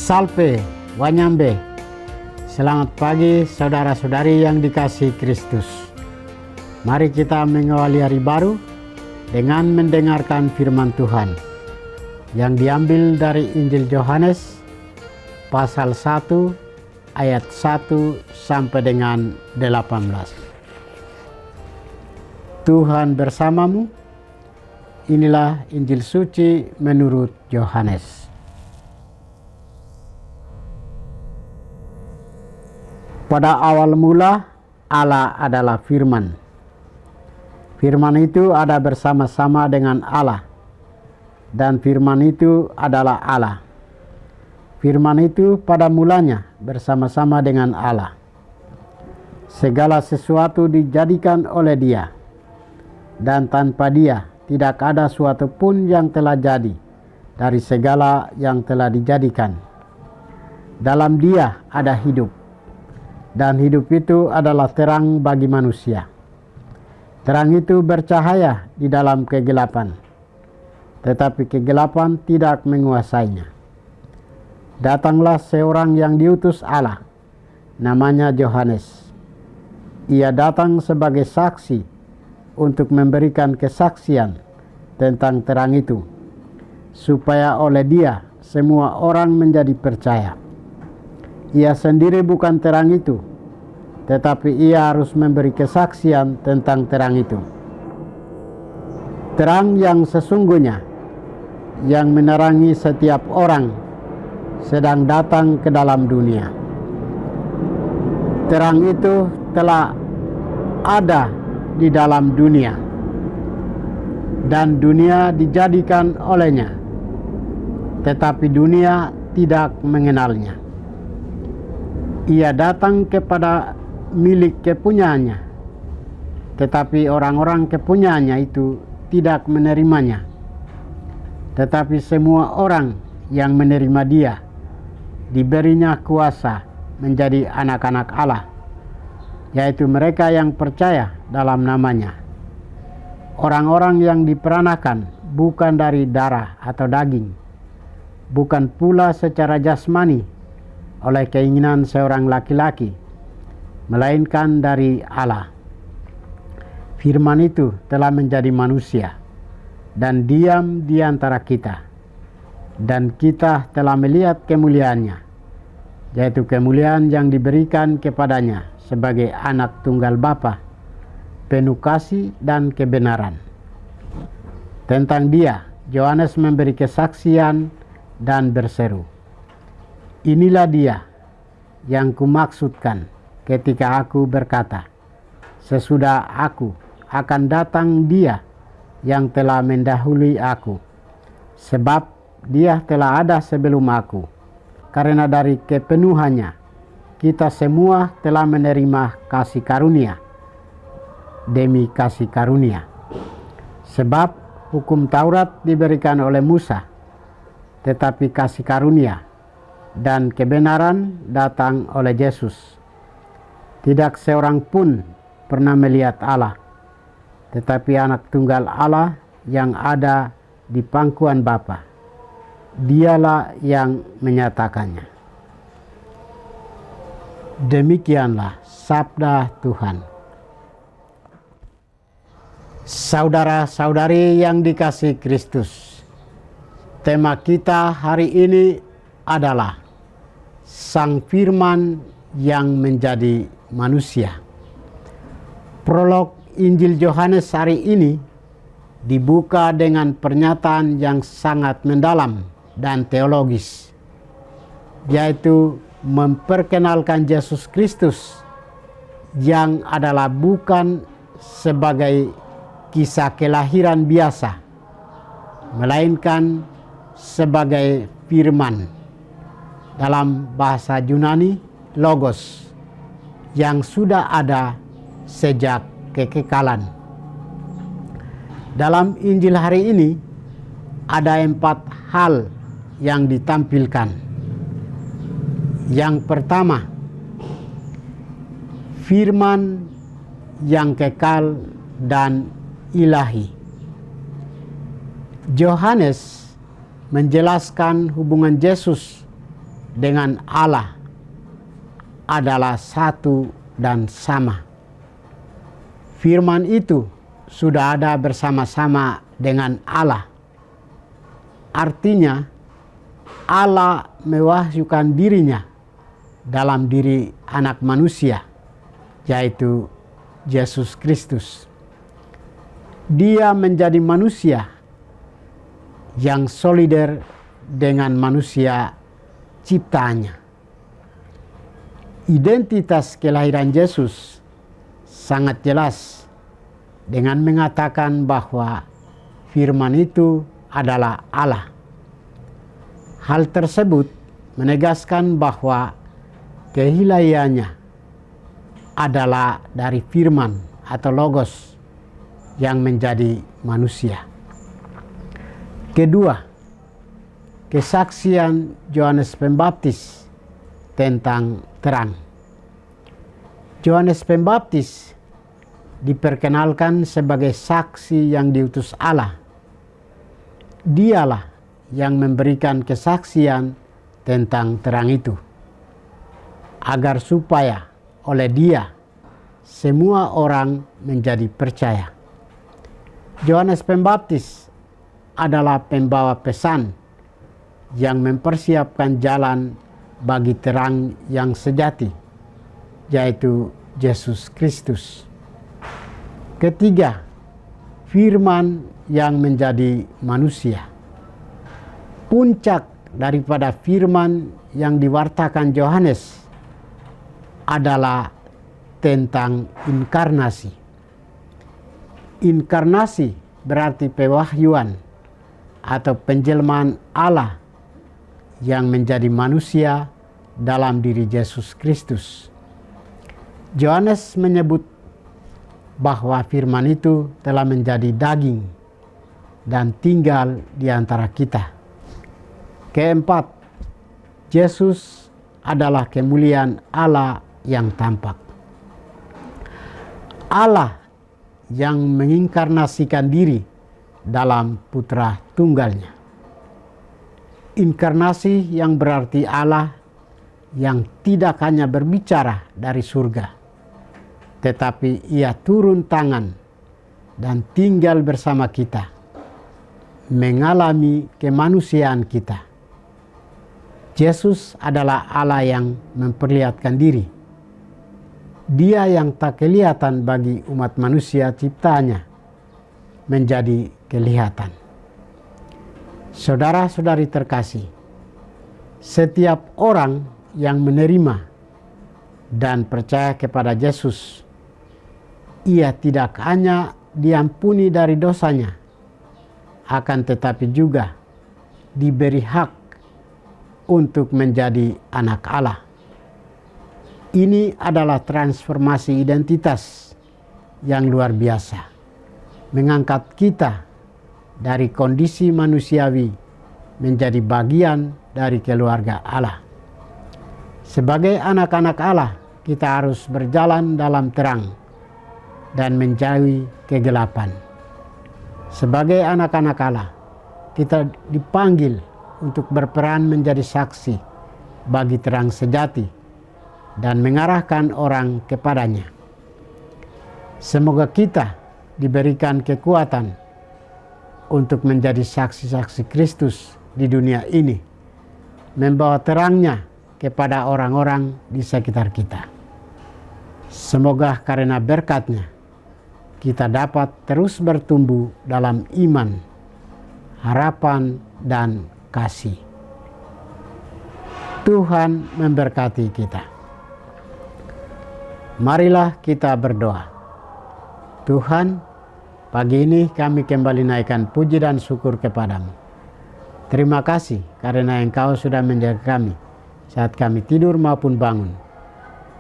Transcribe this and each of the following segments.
Salve, Wanyambe. Selamat pagi saudara-saudari yang dikasihi Kristus. Mari kita mengawali hari baru dengan mendengarkan firman Tuhan yang diambil dari Injil Yohanes pasal 1 ayat 1 sampai dengan 18. Tuhan bersamamu. Inilah Injil suci menurut Yohanes. Pada awal mula Allah adalah firman. Firman itu ada bersama-sama dengan Allah, dan firman itu adalah Allah. Firman itu pada mulanya bersama-sama dengan Allah. Segala sesuatu dijadikan oleh Dia, dan tanpa Dia tidak ada suatu pun yang telah jadi dari segala yang telah dijadikan. Dalam Dia ada hidup, dan hidup itu adalah terang bagi manusia. Terang itu bercahaya di dalam kegelapan, tetapi kegelapan tidak menguasainya. Datanglah seorang yang diutus Allah, namanya Yohanes. Ia datang sebagai saksi untuk memberikan kesaksian tentang terang itu, supaya oleh Dia semua orang menjadi percaya. Ia sendiri bukan terang itu, tetapi ia harus memberi kesaksian tentang terang itu. Terang yang sesungguhnya, yang menerangi setiap orang, sedang datang ke dalam dunia. Terang itu telah ada di dalam dunia, dan dunia dijadikan olehnya, tetapi dunia tidak mengenalnya. Ia datang kepada milik kepunyaannya, tetapi orang-orang kepunyaannya itu tidak menerimanya. Tetapi semua orang yang menerima Dia diberinya kuasa menjadi anak-anak Allah, yaitu mereka yang percaya dalam namanya. Orang-orang yang diperanakan bukan dari darah atau daging, bukan pula secara jasmani oleh keinginan seorang laki-laki, melainkan dari Allah. Firman itu telah menjadi manusia dan diam di antara kita, dan kita telah melihat kemuliaannya, yaitu kemuliaan yang diberikan kepadanya sebagai anak tunggal Bapa, penuh kasih dan kebenaran. Tentang Dia, Yohanes memberi kesaksian dan berseru, "Inilah Dia yang kumaksudkan ketika aku berkata, sesudah aku akan datang Dia yang telah mendahului aku, sebab Dia telah ada sebelum aku, karena dari kepenuhannya kita semua telah menerima kasih karunia demi kasih karunia. Sebab hukum Taurat diberikan oleh Musa, tetapi kasih karunia dan kebenaran datang oleh Yesus. Tidak seorang pun pernah melihat Allah, tetapi anak tunggal Allah yang ada di pangkuan Bapa, Dialah yang menyatakannya." Demikianlah sabda Tuhan. Saudara-saudari yang dikasihi Kristus, tema kita hari ini adalah Sang Firman yang menjadi manusia. Prolog Injil Yohanes hari ini dibuka dengan pernyataan yang sangat mendalam dan teologis, yaitu memperkenalkan Yesus Kristus yang adalah bukan sebagai kisah kelahiran biasa, melainkan sebagai firman, dalam bahasa Yunani logos, yang sudah ada sejak kekekalan. Dalam Injil hari ini ada 4 hal yang ditampilkan. Yang pertama, firman yang kekal dan ilahi. Yohanes menjelaskan hubungan Yesus dengan Allah adalah satu dan sama. Firman itu sudah ada bersama-sama dengan Allah. Artinya, Allah mewahyukan dirinya dalam diri anak manusia, yaitu Yesus Kristus. Dia menjadi manusia yang solider dengan manusia ciptaannya. Identitas kelahiran Yesus sangat jelas dengan mengatakan bahwa firman itu adalah Allah. Hal tersebut menegaskan bahwa kehilahiannya adalah dari firman atau logos yang menjadi manusia. Kedua, kesaksian Yohanes Pembaptis tentang terang. Yohanes Pembaptis diperkenalkan sebagai saksi yang diutus Allah. Dialah yang memberikan kesaksian tentang terang itu, agar supaya oleh Dia semua orang menjadi percaya. Yohanes Pembaptis adalah pembawa pesan yang mempersiapkan jalan bagi terang yang sejati, yaitu Yesus Kristus. Ketiga, firman yang menjadi manusia. Puncak daripada firman yang diwartakan Yohanes adalah tentang inkarnasi. Inkarnasi berarti pewahyuan atau penjelmaan Allah yang menjadi manusia dalam diri Yesus Kristus. Yohanes menyebut bahwa firman itu telah menjadi daging dan tinggal di antara kita. Keempat, Yesus adalah kemuliaan Allah yang tampak. Allah yang menginkarnasikan diri dalam Putra Tunggalnya. Inkarnasi yang berarti Allah yang tidak hanya berbicara dari surga, tetapi Ia turun tangan dan tinggal bersama kita, mengalami kemanusiaan kita. Yesus adalah Allah yang memperlihatkan diri. Dia yang tak kelihatan bagi umat manusia ciptaannya menjadi kelihatan. Saudara-saudari terkasih, setiap orang yang menerima dan percaya kepada Yesus, ia tidak hanya diampuni dari dosanya, akan tetapi juga diberi hak untuk menjadi anak Allah. Ini adalah transformasi identitas yang luar biasa, mengangkat kita dari kondisi manusiawi menjadi bagian dari keluarga Allah. Sebagai anak-anak Allah, kita harus berjalan dalam terang dan menjauhi kegelapan. Sebagai anak-anak Allah, kita dipanggil untuk berperan menjadi saksi bagi terang sejati dan mengarahkan orang kepadanya. Semoga kita diberikan kekuatan untuk menjadi saksi-saksi Kristus di dunia ini, membawa terangnya kepada orang-orang di sekitar kita. Semoga karena berkat-Nya kita dapat terus bertumbuh dalam iman, harapan, dan kasih. Tuhan memberkati kita. Marilah kita berdoa. Tuhan, pagi ini kami kembali naikkan puji dan syukur kepadamu. Terima kasih karena Engkau sudah menjaga kami saat kami tidur maupun bangun.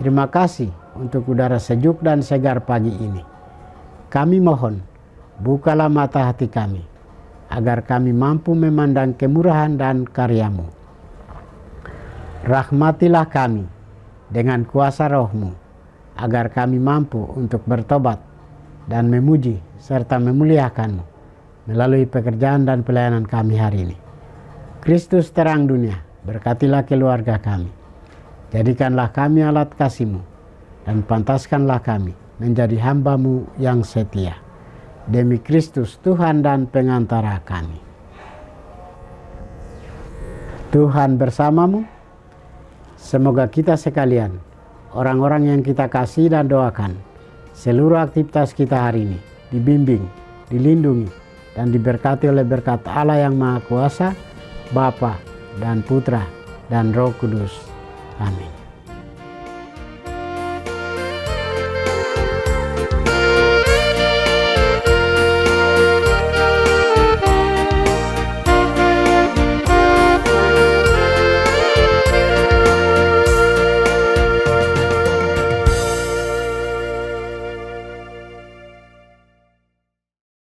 Terima kasih untuk udara sejuk dan segar pagi ini. Kami mohon, bukalah mata hati kami, agar kami mampu memandang kemurahan dan karya-Mu. Rahmatilah kami dengan kuasa Roh-Mu, agar kami mampu untuk bertobat dan memuji serta memuliakan-Mu melalui pekerjaan dan pelayanan kami hari ini. Kristus terang dunia, Berkatilah keluarga kami. Jadikanlah kami alat kasih-Mu, dan pantaskanlah kami menjadi hamba-Mu yang setia. Demi Kristus Tuhan dan pengantara kami. Tuhan bersamamu. Semoga kita sekalian, orang-orang yang kita kasih dan doakan, seluruh aktivitas kita hari ini dibimbing, dilindungi, dan diberkati oleh berkat Allah yang Maha Kuasa, Bapa dan Putra dan Roh Kudus. Amin.